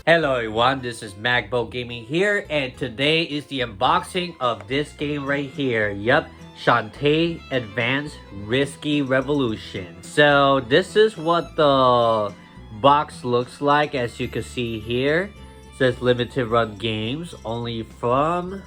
Hello everyone, this is Magbo Gaming here, and today is the unboxing of this game right here. Yup, Shantae Advance Risky Revolution. So this is what the box looks like. As you can see here, it says limited run games only from.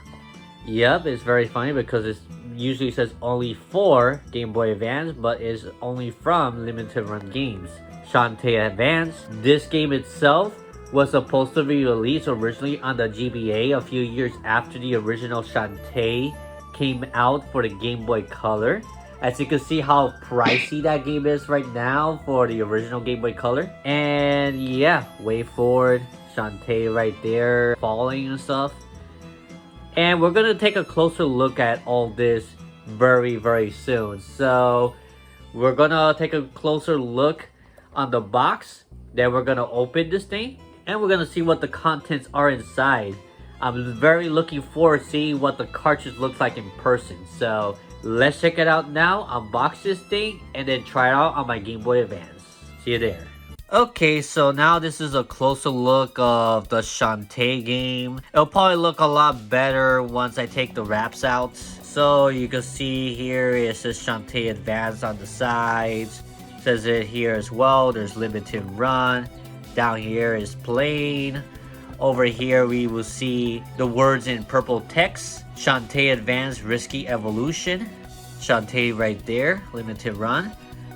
Yep, it's very funny because it usually says only for Game Boy Advance, but it's only from limited run games. Shantae Advance. This game itself was supposed to be released originally on the GBA a few years after the original Shantae came out for the Game Boy Color. As you can see how pricey that game is right now for the original Game Boy Color. And yeah, way forward, Shantae right there, falling and stuff. And we're gonna take a closer look at all this very soon. So we're gonna take a closer look on the box. Then we're gonna open this thing and we're gonna see what the contents are inside. I'm very looking forward to seeing what the cartridge looks like in person. So let's check it out now, unbox this thing, and then try it out on my Game Boy Advance. See you there. Okay, so now this is a closer look of the Shantae game. It'll probably look a lot better once I take the wraps out. So you can see here it says Shantae Advance on the sides. It says it here as well. There's limited run. Down here is plain. Over here we will see the words in purple text. Shantae Advance Risky Evolution. Shantae right there, limited run.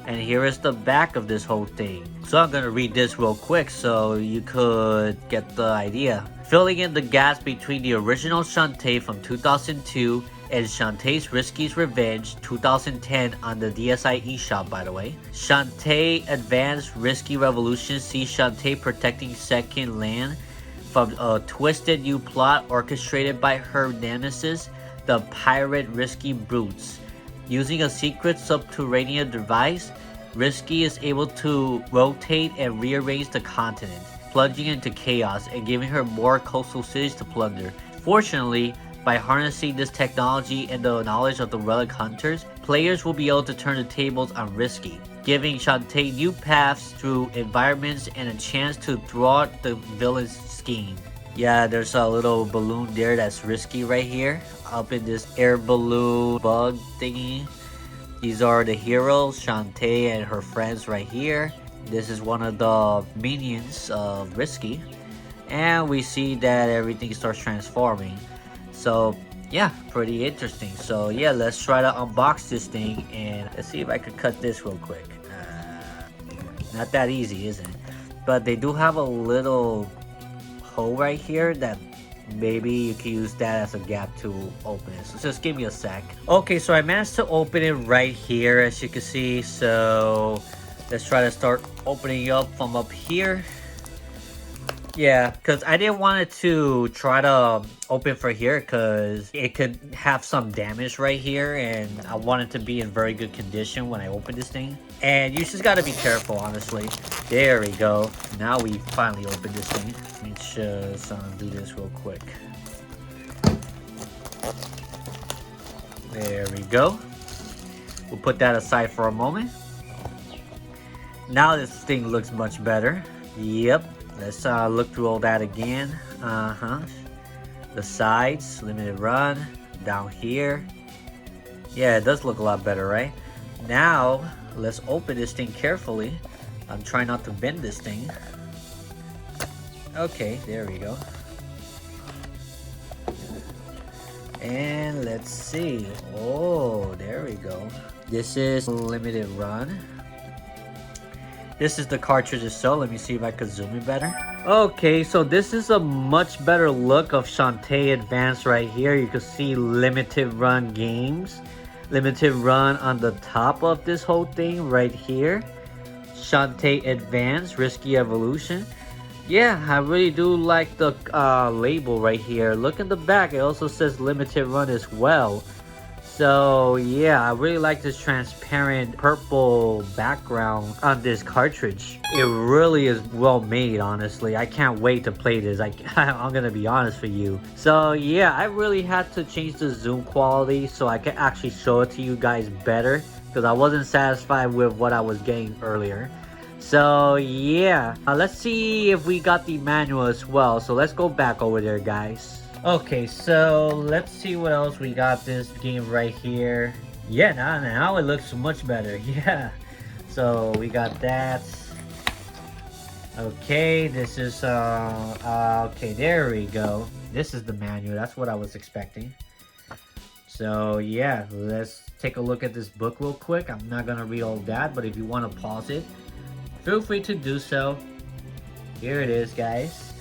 And here is the back of this whole thing. So I'm gonna read this real quick so you could get the idea. Filling in the gaps between the original Shantae from 2002 and Shantae's Risky's Revenge 2010 on the DSi eShop, by the way. Shantae Advance Risky Revolution sees Shantae protecting second land from a twisted new plot orchestrated by her nemesis, the pirate Risky Brutes. Using a secret subterranean device, Risky is able to rotate and rearrange the continent, plunging into chaos and giving her more coastal cities to plunder. Fortunately, by harnessing this technology and the knowledge of the relic hunters, players will be able to turn the tables on Risky, giving Shantae new paths through environments and a chance to thwart the villain's scheme. Yeah, there's a little balloon there that's Risky right here, up in this air balloon bug thingy. These are the heroes, Shantae and her friends right here. This is one of the minions of Risky. And we see that everything starts transforming. So yeah, pretty interesting. So yeah, let's try to unbox this thing and let's see if I could cut this real quick. Not that easy, is it? But they do have a little hole right here that maybe you can use that as a gap to open it. So just give me a sec. Okay, so I managed to open it right here, as you can see. So let's try to start opening up from up here. Yeah, because I didn't want it to try to open for here because it could have some damage right here, and I want it to be in very good condition when I open this thing. And you just got to be careful, honestly. There we go. Now we finally opened this thing. Let me just do this real quick. There we go. We'll put that aside for a moment. Now this thing looks much better. Yep. Let's look through all that again. The sides, limited run, down here. Yeah, it does look a lot better, right? Now, let's open this thing carefully. I'm trying not to bend this thing. Okay, there we go. And let's see. Oh, there we go. This is limited run. This is the cartridge itself. Let me see if I could zoom in better. Okay, so this is a much better look of Shantae Advance right here. You can see limited run games. Limited run on the top of this whole thing right here. Shantae Advance Risky Evolution. Yeah, I really do like the label right here. Look in the back. It also says limited run as well. So yeah, I really like this transparent purple background on this cartridge. It really is well made, honestly. I can't wait to play this. I'm gonna be honest with you. So yeah, I really had to change the zoom quality so I can actually show it to you guys better, because I wasn't satisfied with what I was getting earlier. So yeah, let's see if we got the manual as well. So let's go back over there, guys. Okay, so let's see what else we got this game right here. Yeah, now it looks much better. Yeah. So we got that. Okay, this is okay, there we go. This is the manual. That's what I was expecting. So yeah, let's take a look at this book real quick. I'm not gonna read all that, but if you want to pause it, feel free to do so. Here it is, guys.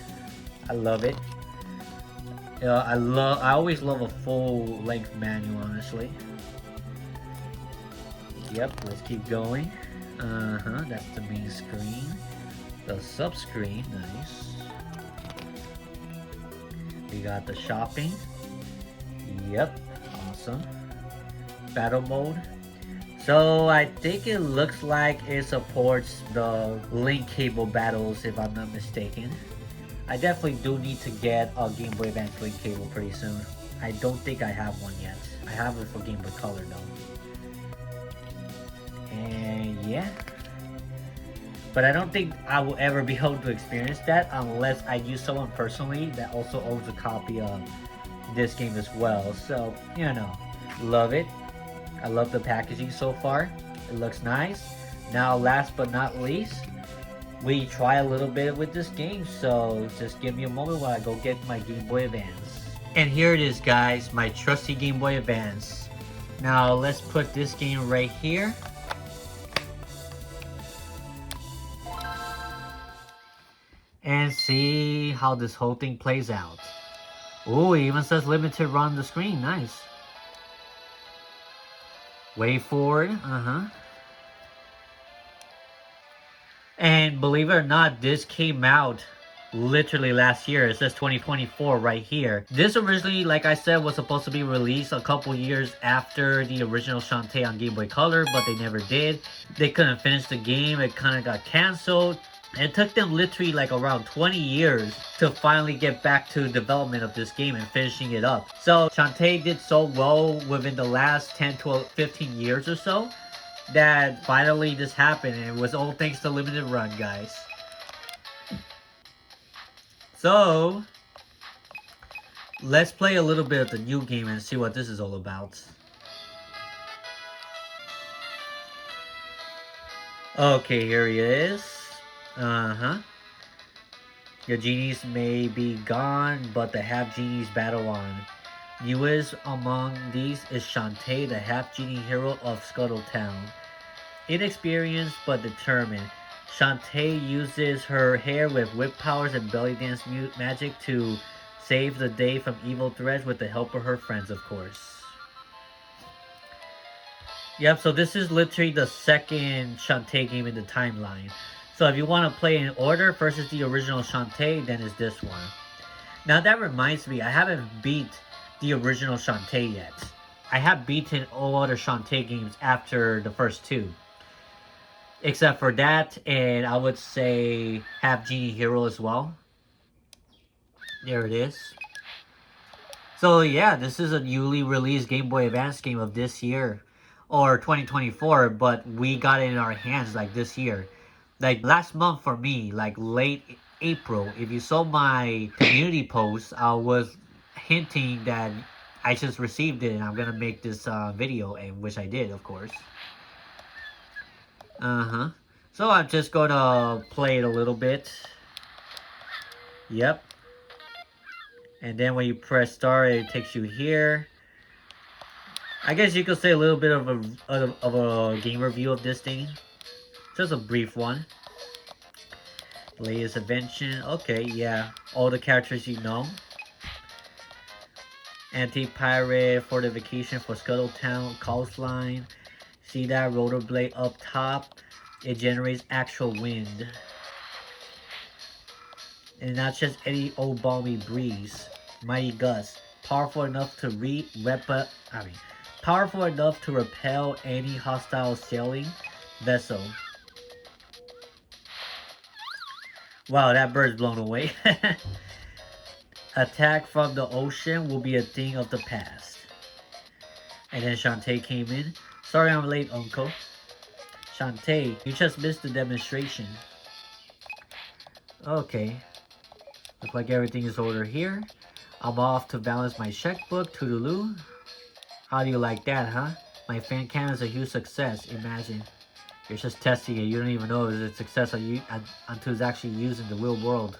I love it. I always love a full-length manual, honestly. Yep, let's keep going. That's the main screen. The sub-screen, nice. We got the shopping. Yep, awesome. Battle mode. So I think it looks like it supports the link cable battles, if I'm not mistaken. I definitely do need to get a Game Boy Advance link cable pretty soon. I don't think I have one yet. I have it for Game Boy Color though. And yeah. But I don't think I will ever be able to experience that unless I use someone personally that also owns a copy of this game as well. So, you know, love it. I love the packaging so far. It looks nice. Now, last but not least, we try a little bit with this game. So just give me a moment while I go get my Game Boy Advance. And here it is, guys, my trusty Game Boy Advance. Now let's put this game right here. And see how this whole thing plays out. Oh, it even says limited run on the screen. Nice. Way forward. And believe it or not, this came out literally last year. It says 2024 right here. This originally, like I said, was supposed to be released a couple years after the original Shantae on Game Boy Color, but they never did. They couldn't finish the game. It kind of got canceled. It took them literally like around 20 years to finally get back to development of this game and finishing it up. So Shantae did so well within the last 10 to 15 years or so that finally this happened, and it was all thanks to limited run, guys. So let's play a little bit of the new game and see what this is all about. Okay, here he is. Your genies may be gone, but the half-genies battle on. Newest among these is Shantae, the half-genie hero of Scuttletown. Inexperienced but determined, Shantae uses her hair with whip powers and belly dance magic to save the day from evil threats with the help of her friends, of course. Yep, so this is literally the second Shantae game in the timeline. So if you want to play in order versus the original Shantae, then it's this one. Now that reminds me, I haven't beat the original Shantae yet. I have beaten all other Shantae games after the first two. Except for that, and I would say Half Genie Hero as well. There it is. So yeah, this is a newly released Game Boy Advance game of this year. Or 2024, but we got it in our hands like this year. Like last month for me, like late April, if you saw my community post, I was hinting that I just received it and I'm gonna make this video, and which I did, of course. So I'm just gonna play it a little bit. Yep. And then when you press start, it takes you here. I guess you could say a little bit of a game review of this thing. Just a brief one. Latest invention. Okay, yeah. All the characters you know. Anti-pirate fortification for Scuttletown coastline. See that rotor blade up top? It generates actual wind. And not just any old balmy breeze. Mighty gusts. Powerful enough to powerful enough to repel any hostile sailing vessel. Wow, that bird's blown away. Attack from the ocean will be a thing of the past. And then Shantae came in. Sorry I'm late, Uncle. Shantae, you just missed the demonstration. Okay. Look like everything is ordered here. I'm off to balance my checkbook. Toodaloo. How do you like that, huh? My fan cam is a huge success. Imagine. You're just testing it. You don't even know it's a success until it's actually used in the real world.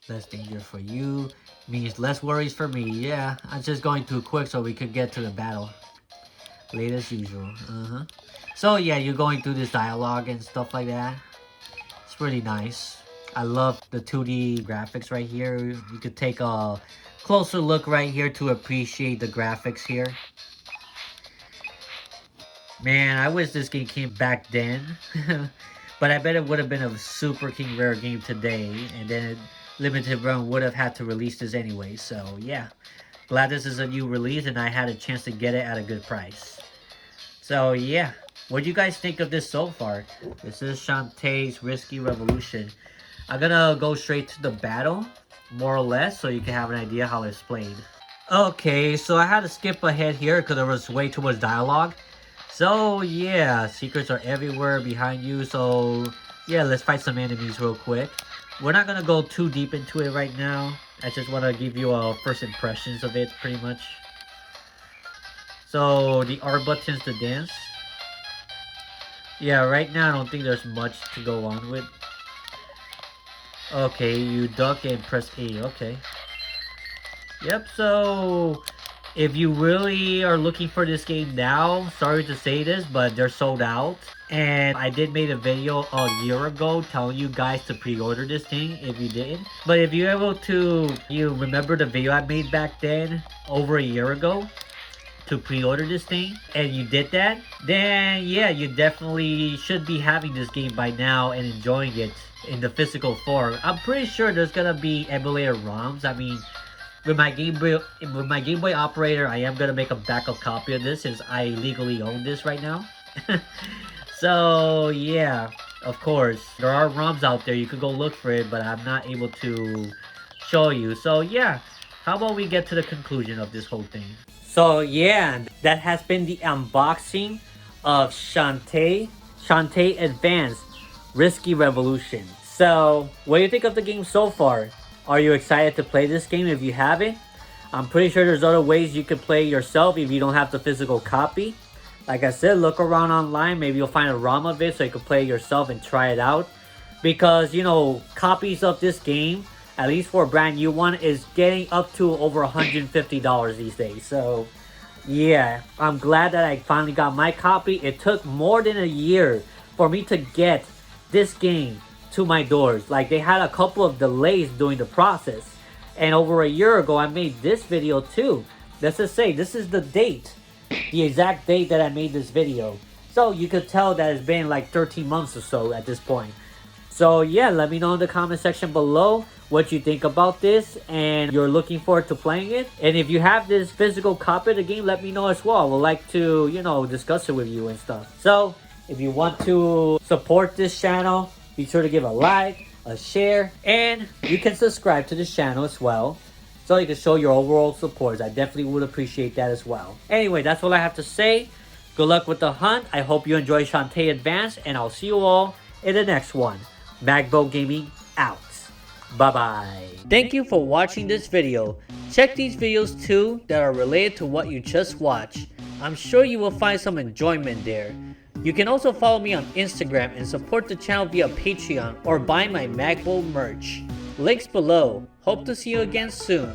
Less danger for you. Means less worries for me. Yeah, I'm just going too quick so we could get to the battle. Late as usual. So yeah, you're going through this dialogue and stuff like that. It's really nice. I love the 2D graphics right here. You could take a closer look right here to appreciate the graphics here. Man, I wish this game came back then. But I bet it would have been a super king rare game today. And then Limited Run would have had to release this anyway. So yeah, glad this is a new release and I had a chance to get it at a good price. So yeah, what do you guys think of this so far? This is Shantae's Risky Revolution. I'm gonna go straight to the battle, more or less, so you can have an idea how it's played. Okay, so I had to skip ahead here because there was way too much dialogue. So yeah, secrets are everywhere behind you, so yeah, let's fight some enemies real quick. We're not gonna go too deep into it right now. I just want to give you a first impressions of it, pretty much. So the R buttons to dance. Yeah, right now I don't think there's much to go on with. Okay, you duck and press A, okay. Yep, so if you really are looking for this game now, sorry to say this, but they're sold out. And I did make a video a year ago telling you guys to pre-order this thing if you didn't. But if you're able to, you remember the video I made back then, over a year ago, to pre-order this thing, and you did that, then yeah, you definitely should be having this game by now and enjoying it in the physical form. I'm pretty sure there's gonna be emulator ROMs. I mean, with my Game Boy operator, I am gonna make a backup copy of this since I legally own this right now. So yeah, of course, there are ROMs out there. You could go look for it, but I'm not able to show you. So yeah, how about we get to the conclusion of this whole thing? So yeah, that has been the unboxing of Shantae Advance Risky Revolution. So what do you think of the game so far? Are you excited to play this game if you haven't? I'm pretty sure there's other ways you can play yourself if you don't have the physical copy. Like I said, look around online. Maybe you'll find a ROM of it so you can play it yourself and try it out. Because, you know, copies of this game, at least for a brand new one, is getting up to over $150 these days. So, yeah, I'm glad that I finally got my copy. It took more than a year for me to get this game to my doors. Like, they had a couple of delays during the process. And over a year ago, I made this video too. Let's just say, this is the date. The exact date that I made this video. So you could tell that it's been like 13 months or so at this point. So yeah, let me know in the comment section below what you think about this and you're looking forward to playing it. And if you have this physical copy of the game, let me know as well. I would like to, you know, discuss it with you and stuff. So if you want to support this channel, be sure to give a like, a share, and you can subscribe to this channel as well, so you can show your overall support. I definitely would appreciate that as well. Anyway, that's all I have to say. Good luck with the hunt. I hope you enjoy Shantae Advance, and I'll see you all in the next one. Magbo Gaming out. Bye-bye. Thank you for watching this video. Check these videos too that are related to what you just watched. I'm sure you will find some enjoyment there. You can also follow me on Instagram and support the channel via Patreon or buy my Magbo merch. Links below. Hope to see you again soon.